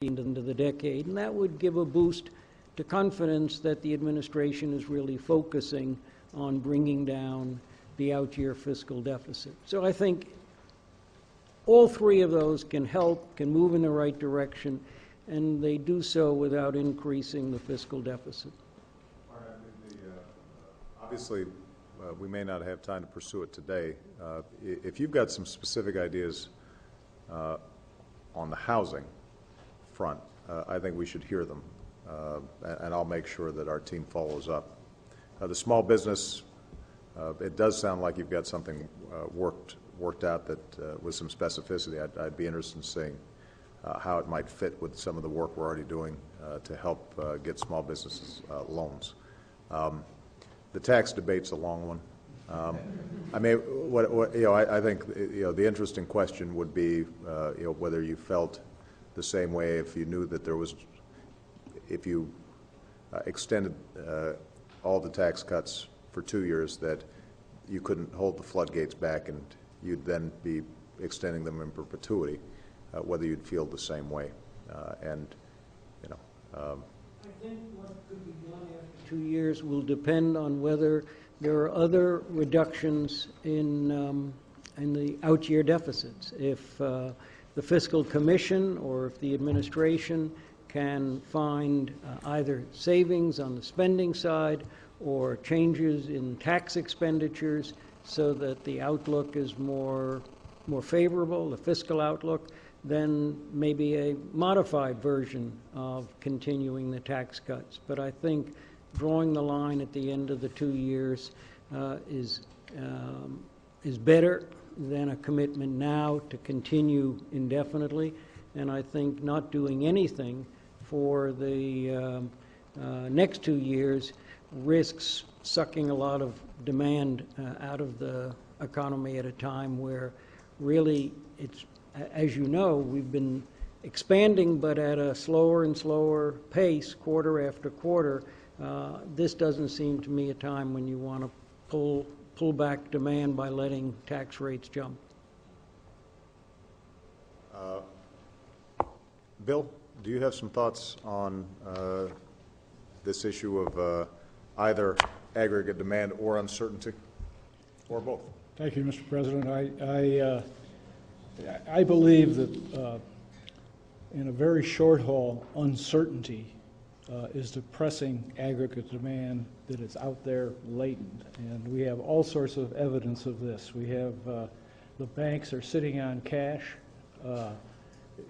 into the decade, and that would give a boost to confidence that the administration is really focusing on bringing down the out-year fiscal deficit. So I think all three of those can help, can move in the right direction, and they do so without increasing the fiscal deficit. Obviously, we may not have time to pursue it today. If you've got some specific ideas on the housing front, I think we should hear them, and I'll make sure that our team follows up. The small business, it does sound like you've got something worked out that with some specificity. I'd be interested in seeing how it might fit with some of the work we're already doing to help get small businesses loans. The tax debate's a long one. I mean, I think the interesting question would be whether you felt the same way if you knew that there was, if you extended all the tax cuts for 2 years, that you couldn't hold the floodgates back and you'd then be extending them in perpetuity, whether you'd feel the same way. I think what could be done after 2 years will depend on whether there are other reductions in the out-year deficits. If the Fiscal Commission or if the administration can find either savings on the spending side or changes in tax expenditures so that the outlook is more favorable, the fiscal outlook, then maybe a modified version of continuing the tax cuts. But I think drawing the line at the end of the 2 years is better than a commitment now to continue indefinitely. And I think not doing anything for the next 2 years risks sucking a lot of demand out of the economy at a time where really it's, as you know, we've been expanding but at a slower and slower pace quarter after quarter. This doesn't seem to me a time when you want to pull back demand by letting tax rates jump. Bill, do you have some thoughts on this issue of either aggregate demand or uncertainty, or both? Thank you, Mr. President. I believe that in a very short haul, uncertainty is depressing aggregate demand that is out there latent. And we have all sorts of evidence of this. We have the banks are sitting on cash.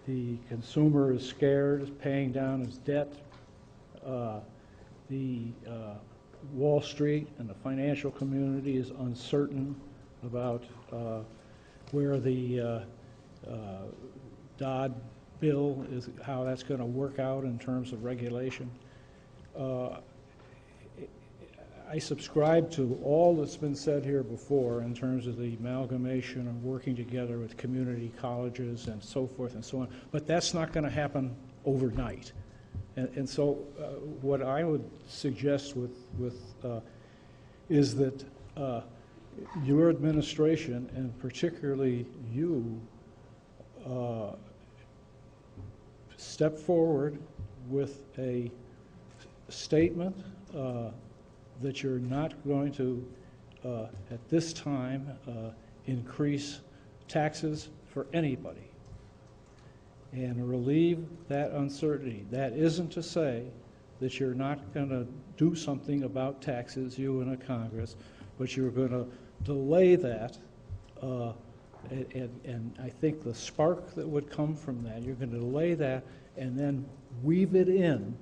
The consumer is scared, is paying down his debt. The Wall Street and the financial community is uncertain about where the Dodd bill is, how that's going to work out in terms of regulation. I subscribe to all that's been said here before in terms of the amalgamation of working together with community colleges and so forth and so on, but that's not going to happen overnight. And so what I would suggest is that your administration, and particularly you, step forward with a statement that you're not going to, at this time, increase taxes for anybody, and relieve that uncertainty. That isn't to say that you're not going to do something about taxes, you and a Congress, but you're going to delay that, and I think the spark that would come from that, you're going to delay that and then weave it in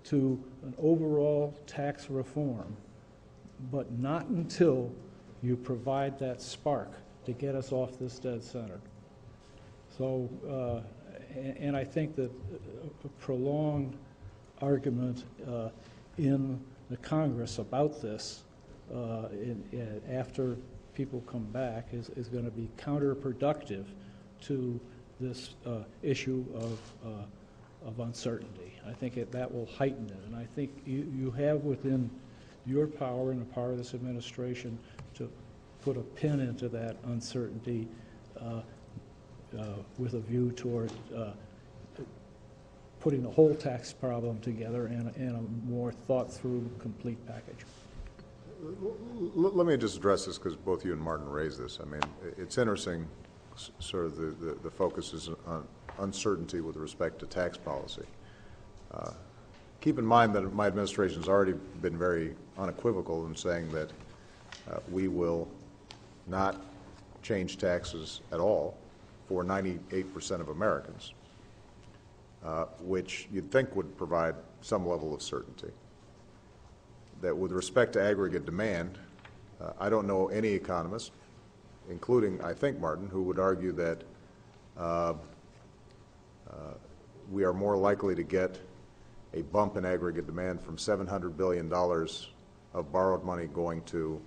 to an overall tax reform, but not until you provide that spark to get us off this dead center. So, and I think that a prolonged argument in the Congress about this after people come back is going to be counterproductive to this issue of uncertainty. I think that will heighten it, and I think you have within your power and the power of this administration to put a pin into that uncertainty with a view toward putting the whole tax problem together in a more thought-through, complete package. Let me just address this because both you and Martin raised this. I mean, it's interesting, sort of the focus is on uncertainty with respect to tax policy. Keep in mind that my administration has already been very unequivocal in saying that we will not change taxes at all for 98% of Americans, which you'd think would provide some level of certainty. That with respect to aggregate demand, I don't know any economist, including, I think, Martin, who would argue that we are more likely to get a bump in aggregate demand from $700 billion of borrowed money going to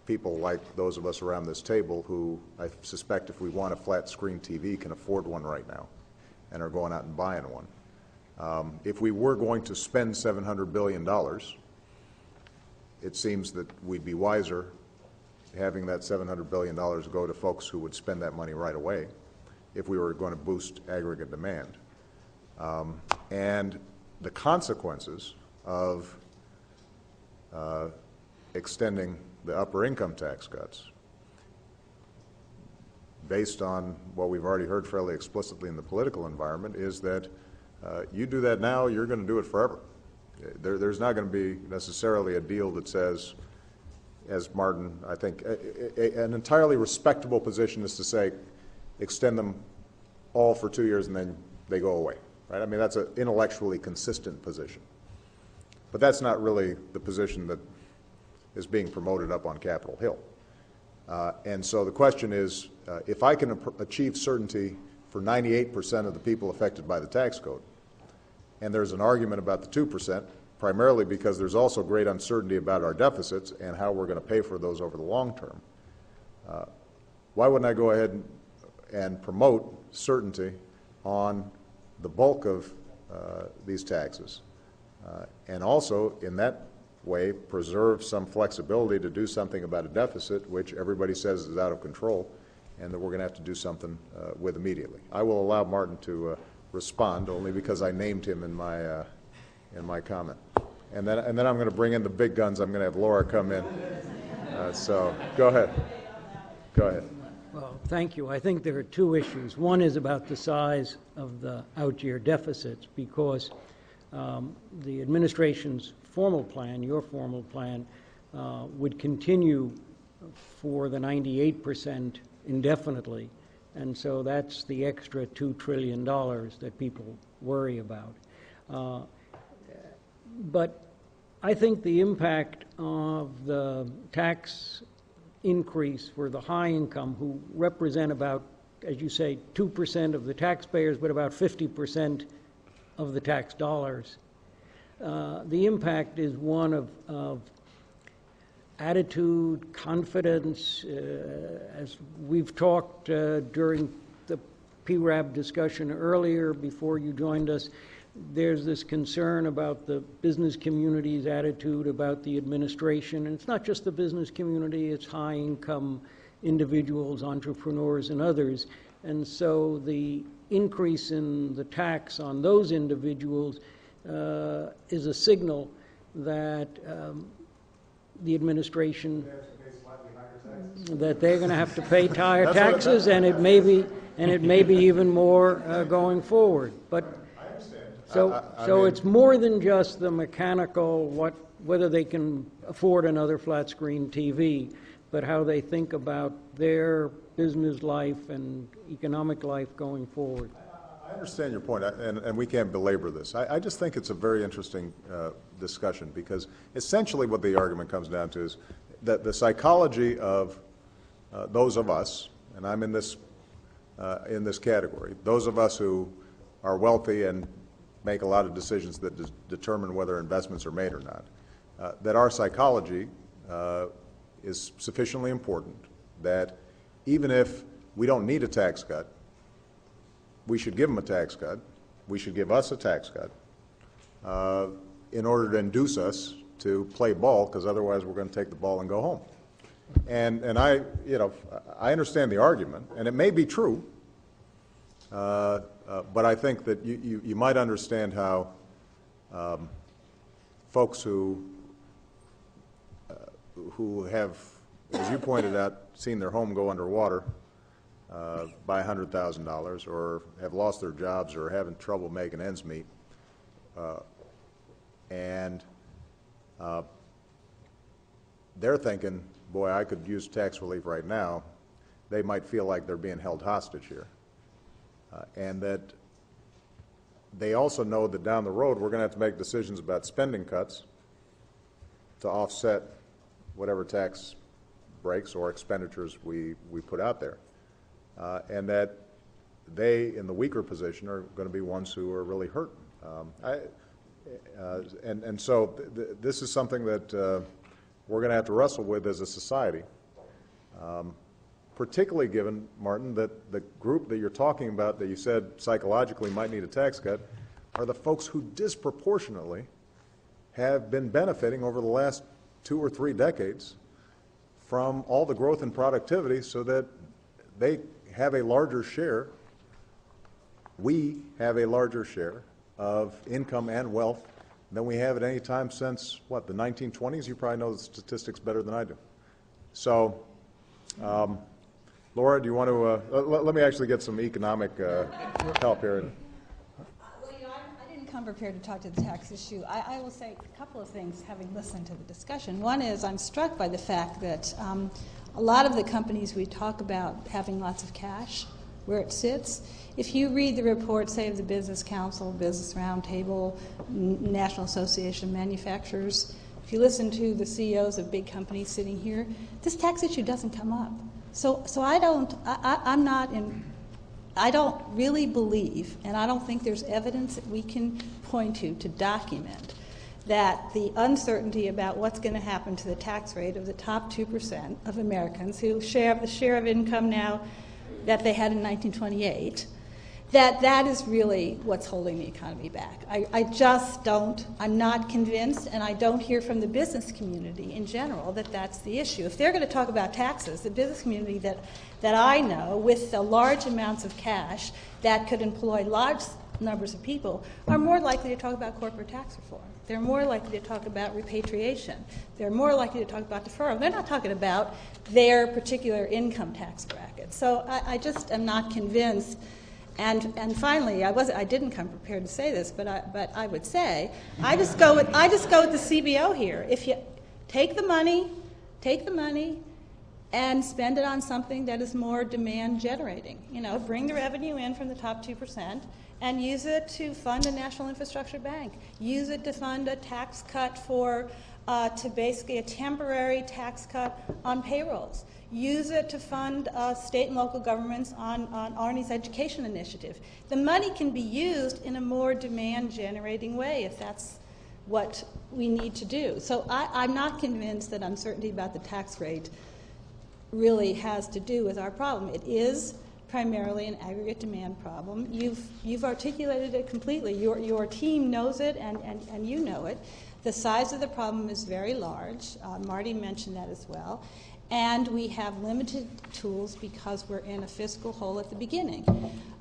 people like those of us around this table who I suspect if we want a flat screen TV can afford one right now and are going out and buying one. If we were going to spend $700 billion, it seems that we'd be wiser having that $700 billion go to folks who would spend that money right away if we were going to boost aggregate demand. And the consequences of extending the upper income tax cuts, based on what we've already heard fairly explicitly in the political environment, is that you do that now, you're going to do it forever. There's not going to be necessarily a deal that says, as Martin, I think, an entirely respectable position is to say, extend them all for 2 years and then they go away. Right? I mean, that's an intellectually consistent position. But that's not really the position that is being promoted up on Capitol Hill. And so the question is, if I can achieve certainty for 98% of the people affected by the tax code, and there's an argument about the 2%, primarily because there's also great uncertainty about our deficits and how we're going to pay for those over the long term, why wouldn't I go ahead and promote certainty on the bulk of these taxes, and also in that way preserve some flexibility to do something about a deficit which everybody says is out of control and that we're going to have to do something with immediately. I will allow Martin to respond only because I named him in my comment, and then I'm going to bring in the big guns. I'm going to have Laura come in. So go ahead. Go ahead. Well, thank you. I think there are two issues. One is about the size of the out-year deficits, because the administration's formal plan, your formal plan, would continue for the 98% indefinitely. And so that's the extra $2 trillion that people worry about. But I think the impact of the tax increase for the high income, who represent about, as you say, 2% of the taxpayers, but about 50% of the tax dollars, the impact is one of attitude, confidence. As we've talked during the PRAB discussion earlier, before you joined us, there's this concern about the business community's attitude about the administration. And it's not just the business community, it's high-income individuals, entrepreneurs, and others. And so the increase in the tax on those individuals is a signal that the administration, that they're going to have to pay higher taxes, and it may be even more going forward. But so it's more than just the mechanical whether they can afford another flat screen TV, but how they think about their business life and economic life going forward. I understand your point, and we can't belabor this. I just think it's a very interesting discussion, because essentially what the argument comes down to is that the psychology of those of us, and I'm in this category, those of us who are wealthy and make a lot of decisions that determine whether investments are made or not, that our psychology is sufficiently important that even if we don't need a tax cut, we should give them a tax cut, we should give us a tax cut in order to induce us to play ball, because otherwise we're going to take the ball and go home. And I understand the argument, and it may be true. But I think that you might understand how folks who have, as you pointed out, seen their home go underwater by $100,000, or have lost their jobs, or having trouble making ends meet, and they're thinking, boy, I could use tax relief right now. They might feel like they're being held hostage here. And that they also know that down the road we're going to have to make decisions about spending cuts to offset whatever tax breaks or expenditures we put out there. And that they, in the weaker position, are going to be ones who are really hurt. So this is something that we're going to have to wrestle with as a society. Particularly given, Martin, that the group that you're talking about that you said psychologically might need a tax cut are the folks who disproportionately have been benefiting over the last 2 or 3 decades from all the growth in productivity, so that they have a larger share, we have a larger share of income and wealth than we have at any time since, what, the 1920s? You probably know the statistics better than I do. So, Laura, do you want to, let me actually get some economic help here. Well, I didn't come prepared to talk to the tax issue. I will say a couple of things, having listened to the discussion. One is I'm struck by the fact that a lot of the companies we talk about having lots of cash, where it sits, if you read the report, say, of the Business Council, Business Roundtable, National Association of Manufacturers, if you listen to the CEOs of big companies sitting here, this tax issue doesn't come up. So I don't really believe, and I don't think there's evidence that we can point to document that the uncertainty about what's going to happen to the tax rate of the top 2% of Americans who share the share of income now that they had in 1928, that is really what's holding the economy back. I just don't, I'm not convinced, and I don't hear from the business community in general that that's the issue. If they're going to talk about taxes, the business community that I know with the large amounts of cash that could employ large numbers of people are more likely to talk about corporate tax reform. They're more likely to talk about repatriation. They're more likely to talk about deferral. They're not talking about their particular income tax bracket. So I just am not convinced. And finally, I didn't come prepared to say this, but I would say I just go with the CBO here. If you take the money and spend it on something that is more demand generating. Bring the revenue in from the top 2% and use it to fund a national infrastructure bank. Use it to fund a tax cut to basically a temporary tax cut on payrolls. Use it to fund state and local governments on Arnie's education initiative. The money can be used in a more demand-generating way if that's what we need to do. So I'm not convinced that uncertainty about the tax rate really has to do with our problem. It is primarily an aggregate demand problem. You've articulated it completely. Your team knows it, and you know it. The size of the problem is very large. Marty mentioned that as well. And we have limited tools because we're in a fiscal hole at the beginning.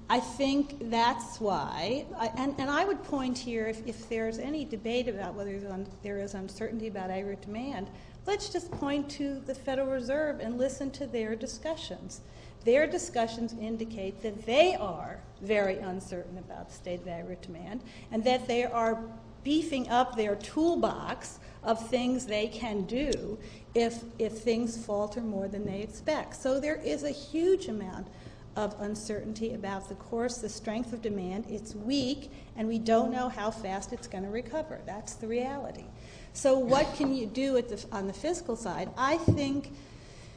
I think that's why, and I would point here, if there's any debate about whether there is uncertainty about aggregate demand, let's just point to the Federal Reserve and listen to their discussions. Their discussions indicate that they are very uncertain about the state of aggregate demand and that they are beefing up their toolbox of things they can do if things falter more than they expect. So there is a huge amount of uncertainty about the strength of demand. It's weak, and we don't know how fast it's going to recover. That's the reality. So what can you do on the fiscal side? I think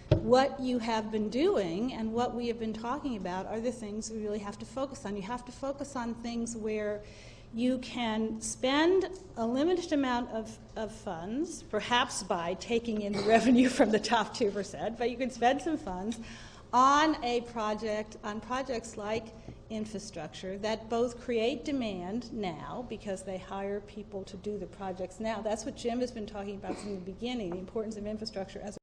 what you have been doing and what we have been talking about are the things we really have to focus on. You have to focus on things where you can spend a limited amount of funds, perhaps by taking in the revenue from the top 2%, but you can spend some funds on projects like infrastructure that both create demand now because they hire people to do the projects now. That's what Jim has been talking about from the beginning, the importance of infrastructure as